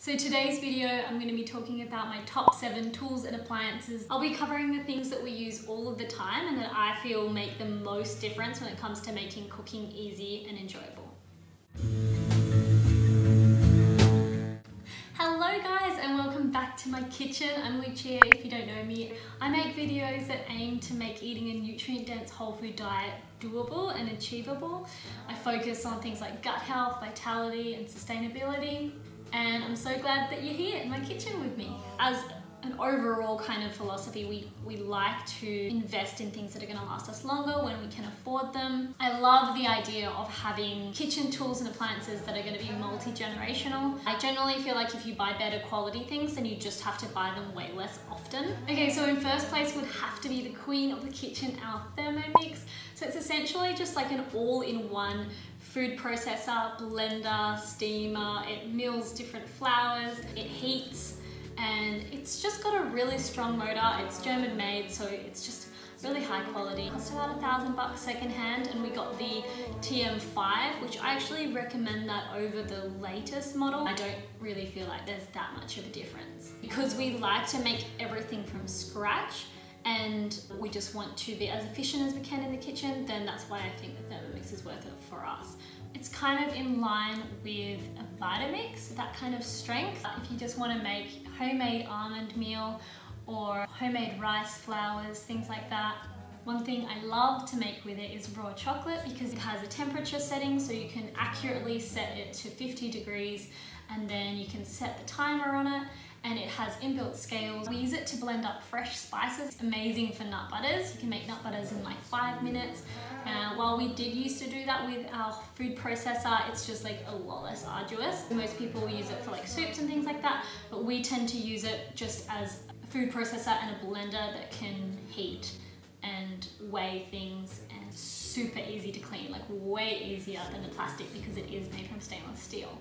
So today's video, I'm going to be talking about my top 7 tools and appliances. I'll be covering the things that we use all of the time and that I feel make the most difference when it comes to making cooking easy and enjoyable. Hello guys and welcome back to my kitchen. I'm Lucia if you don't know me. I make videos that aim to make eating a nutrient-dense whole food diet doable and achievable. I focus on things like gut health, vitality and sustainability. And I'm so glad that you're here in my kitchen with me. As an overall kind of philosophy, we like to invest in things that are going to last us longer when we can afford them. I love the idea of having kitchen tools and appliances that are going to be multi-generational. I generally feel like if you buy better quality things, then you just have to buy them way less often. Okay, so in first place would have to be the queen of the kitchen, our Thermomix. So it's essentially just like an all-in-one food processor, blender, steamer. It mills different flours, it heats, and it's just got a really strong motor. It's German made, so it's just really high quality. It cost about $1,000 secondhand, and we got the TM5, which I actually recommend that over the latest model. I don't really feel like there's that much of a difference. Because we like to make everything from scratch, and we just want to be as efficient as we can in the kitchen, then that's why I think the Thermomix is worth it for us. It's kind of in line with a Vitamix, that kind of strength. If you just want to make homemade almond meal or homemade rice flours, things like that. One thing I love to make with it is raw chocolate because it has a temperature setting, so you can accurately set it to 50 degrees and then you can set the timer on it. And it has inbuilt scales. We use it to blend up fresh spices. It's amazing for nut butters. You can make nut butters in like 5 minutes. While we did used to do that with our food processor, it's just like a lot less arduous. Most people use it for like soups and things like that, but we tend to use it just as a food processor and a blender that can heat and weigh things, and super easy to clean, like way easier than the plastic because it is made from stainless steel.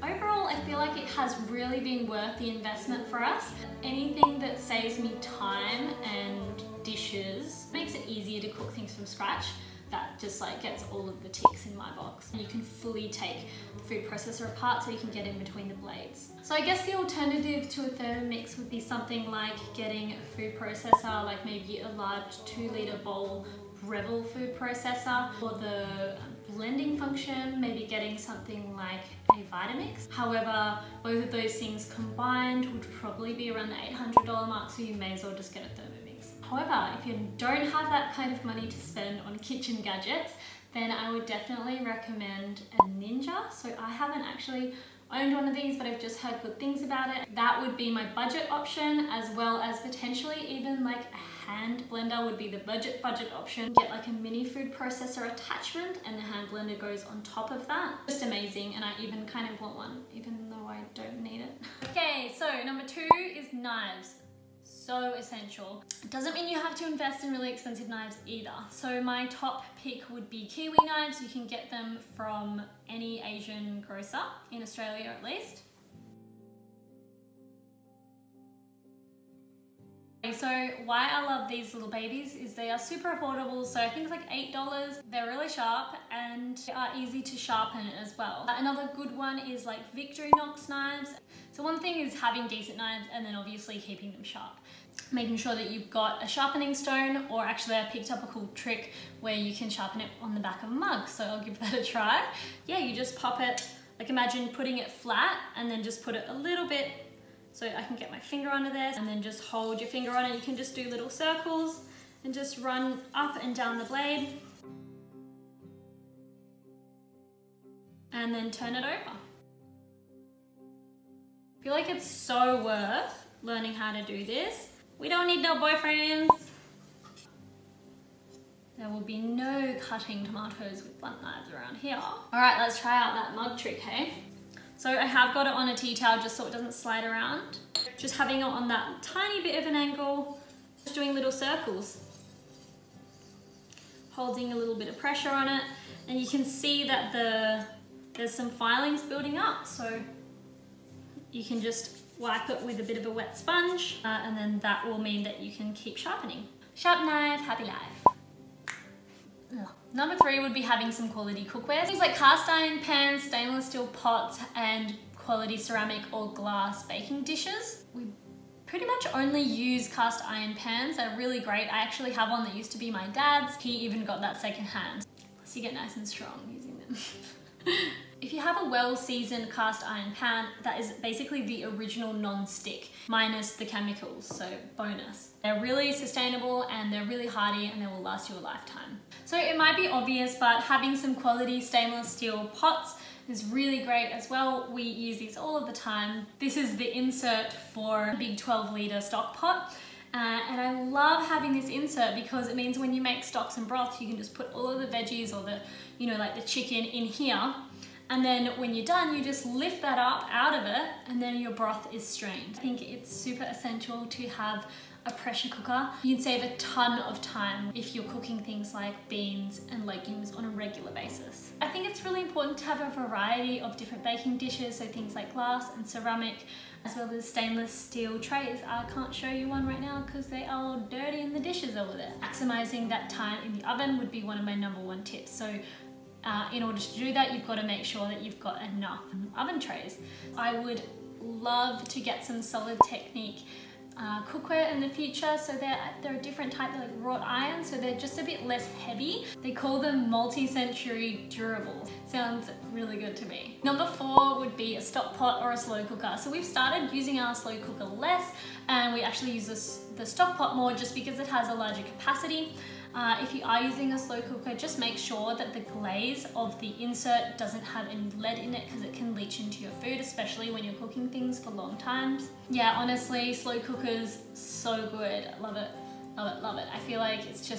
Overall, I feel like it has really been worth the investment for us. Anything that saves me time and dishes, makes it easier to cook things from scratch, that just like gets all of the ticks in my box. You can fully take the food processor apart so you can get in between the blades. So I guess the alternative to a Thermomix would be something like getting a food processor, like maybe a large 2-litre bowl Breville food processor, or the blending function, maybe getting something like a Vitamix. However, both of those things combined would probably be around the $800 mark, so you may as well just get a Thermomix. However, if you don't have that kind of money to spend on kitchen gadgets, then I would definitely recommend a Ninja. So I haven't actually owned one of these, but I've just heard good things about it. That would be my budget option, as well as potentially even like a hand blender would be the budget option. Get like a mini food processor attachment and the hand blender goes on top of that. Just amazing, and I even kind of want one, even though I don't need it. Okay, so number 2 is knives. So essential. It doesn't mean you have to invest in really expensive knives either. So my top pick would be Kiwi knives. You can get them from any Asian grocer, in Australia at least. So why I love these little babies is they are super affordable. So I think it's like $8. They're really sharp and they are easy to sharpen as well. Another good one is like Victorinox knives. So one thing is having decent knives and then obviously keeping them sharp. Making sure that you've got a sharpening stone, or actually I picked up a cool trick where you can sharpen it on the back of a mug. So I'll give that a try. Yeah, you just pop it, like imagine putting it flat and then just put it a little bit so I can get my finger under there, and then just hold your finger on it. You can just do little circles and just run up and down the blade and then turn it over. I feel like it's so worth learning how to do this. We don't need no boyfriends. There will be no cutting tomatoes with blunt knives around here. All right, let's try out that mug trick, hey? So I have got it on a tea towel just so it doesn't slide around. Just having it on that tiny bit of an angle, just doing little circles. Holding a little bit of pressure on it, and you can see that there's some filings building up, so you can just wipe it with a bit of a wet sponge, and then that will mean that you can keep sharpening. Sharp knife, happy life. Ugh. Number 3 would be having some quality cookware. Things like cast iron pans, stainless steel pots, and quality ceramic or glass baking dishes. We pretty much only use cast iron pans. They're really great. I actually have one that used to be my dad's. He even got that second hand. Plus you get nice and strong using them. If you have a well-seasoned cast iron pan, that is basically the original non-stick, minus the chemicals, so bonus. They're really sustainable and they're really hardy and they will last you a lifetime. So it might be obvious, but having some quality stainless steel pots is really great as well. We use these all of the time. This is the insert for a big 12-litre stock pot. And I love having this insert because it means when you make stocks and broth, you can just put all of the veggies or the, you know, like the chicken in here. And then when you're done, you just lift that up out of it and then your broth is strained. I think it's super essential to have a pressure cooker. You can save a ton of time if you're cooking things like beans and legumes on a regular basis. I think it's really important to have a variety of different baking dishes, so things like glass and ceramic, as well as stainless steel trays. I can't show you one right now because they are all dirty in the dishes over there. Maximizing that time in the oven would be one of my #1 tips. So in order to do that, you've got to make sure that you've got enough oven trays. I would love to get some Solid Technique cookware in the future. So they're a different type, they're like wrought iron, so they're just a bit less heavy. They call them multi-century durable. Sounds really good to me. #4 would be a stock pot or a slow cooker. So we've started using our slow cooker less, and we actually use the stock pot more just because it has a larger capacity. If you are using a slow cooker, just make sure that the glaze of the insert doesn't have any lead in it because it can leach into your food, especially when you're cooking things for long times. Yeah, honestly, slow cookers, so good. Love it, love it, love it. I feel like it's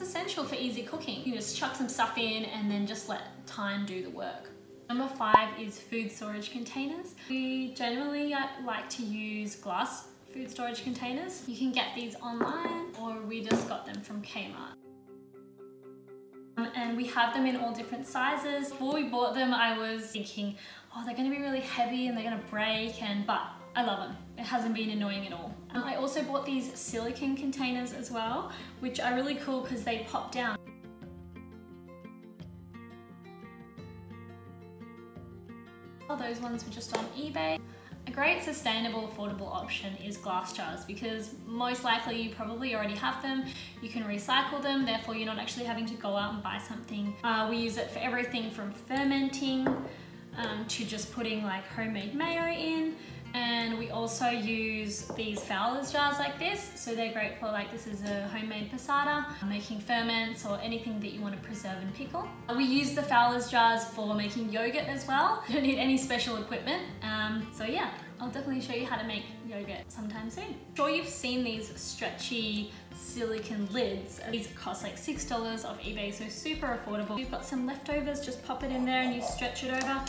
essential for easy cooking. You just chuck some stuff in and then just let time do the work. #5 is food storage containers. We generally like to use glass food storage containers. You can get these online or we just got them from Kmart. And we have them in all different sizes. Before we bought them, I was thinking, oh, they're gonna be really heavy and they're gonna break, but I love them. It hasn't been annoying at all. I also bought these silicone containers as well, which are really cool because they pop down. Those ones were just on eBay. A great sustainable, affordable option is glass jars because most likely you probably already have them. You can recycle them, therefore you're not actually having to go out and buy something. We use it for everything from fermenting to just putting like homemade mayo in. And we also use these Fowler's jars like this. So they're great for, like, this is a homemade passata, making ferments or anything that you want to preserve and pickle. We use the Fowler's jars for making yogurt as well. You don't need any special equipment. So yeah, I'll definitely show you how to make yogurt sometime soon. I'm sure you've seen these stretchy silicone lids. These cost like $6 off eBay, so super affordable. If you've got some leftovers, just pop it in there and you stretch it over.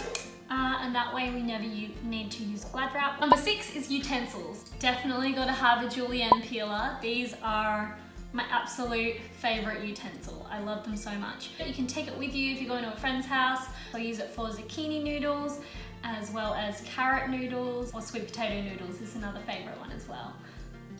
And that way we never need to use Glad wrap. #6 is utensils. Definitely got to have a julienne peeler. These are my absolute favorite utensil. I love them so much. You can take it with you if you're going to a friend's house. I use it for zucchini noodles, as well as carrot noodles, or sweet potato noodles is another favorite one as well.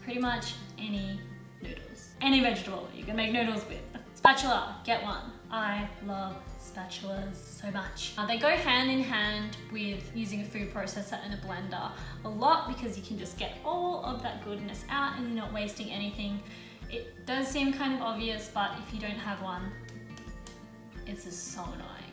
Pretty much any noodles. Any vegetable you can make noodles with. Spatula, get one. I love spatulas so much. They go hand in hand with using a food processor and a blender a lot because you can just get all of that goodness out and you're not wasting anything. It does seem kind of obvious, but if you don't have one, it's just so annoying.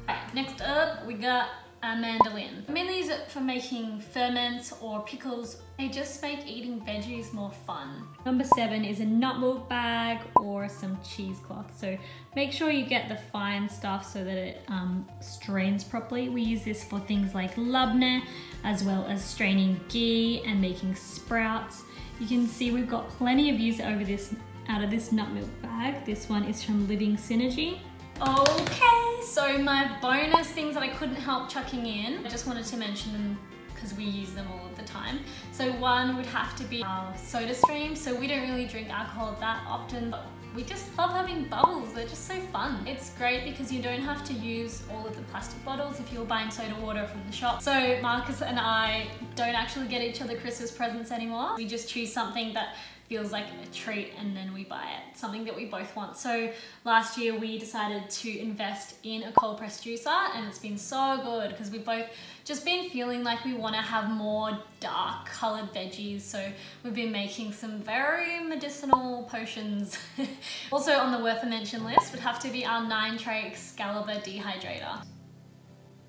Alright, next up we got a mandoline. I mainly use it for making ferments or pickles. They just make eating veggies more fun. #7 is a nut milk bag or some cheesecloth. So make sure you get the fine stuff so that it strains properly. We use this for things like labneh, as well as straining ghee and making sprouts. You can see we've got plenty of use out of this nut milk bag. This one is from Living Synergy. Okay, so my bonus things that I couldn't help chucking in, I just wanted to mention them because we use them all of the time. So one would have to be our soda stream. So we don't really drink alcohol that often, but we just love having bubbles. They're just so fun. It's great because you don't have to use all of the plastic bottles if you're buying soda water from the shop. So Marcus and I don't actually get each other Christmas presents anymore. We just choose something that feels like a treat and then we buy it, something that we both want. So last year we decided to invest in a cold press juicer, and it's been so good because we've both just been feeling like we want to have more dark colored veggies. So we've been making some very medicinal potions. Also on the worth a mention list would have to be our 9-tray Excalibur dehydrator.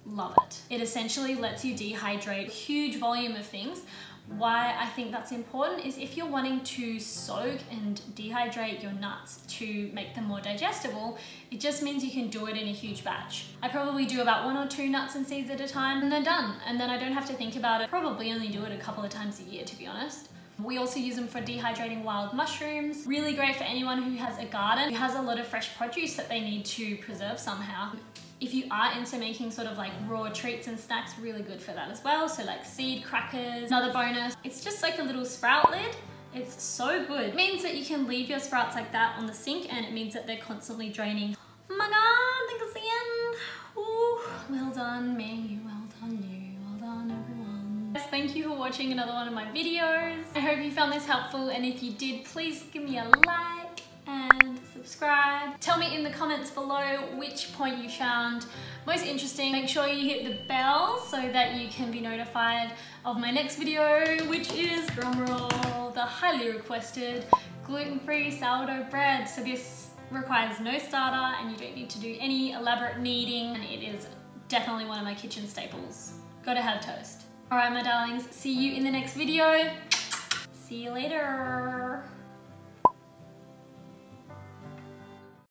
Love it. It essentially lets you dehydrate a huge volume of things. Why I think that's important is if you're wanting to soak and dehydrate your nuts to make them more digestible, it just means you can do it in a huge batch. I probably do about 1 or 2 nuts and seeds at a time and they're done. And then I don't have to think about it. Probably only do it a couple of times a year, to be honest. We also use them for dehydrating wild mushrooms. Really great for anyone who has a garden, who has a lot of fresh produce that they need to preserve somehow. If you are into making sort of like raw treats and snacks, really good for that as well. So like seed crackers, another bonus. It's just like a little sprout lid. It's so good. It means that you can leave your sprouts like that on the sink and it means that they're constantly draining. Oh my God, I think it's the end. Ooh, well done me, well done you, well done everyone. Thank you for watching another one of my videos. I hope you found this helpful, and if you did, please give me a like and subscribe. Tell me in the comments below which point you found most interesting. Make sure you hit the bell so that you can be notified of my next video, which is, drumroll, the highly requested gluten-free sourdough bread. So this requires no starter and you don't need to do any elaborate kneading, and it is definitely one of my kitchen staples. Gotta have toast. All right, my darlings, see you in the next video. See you later.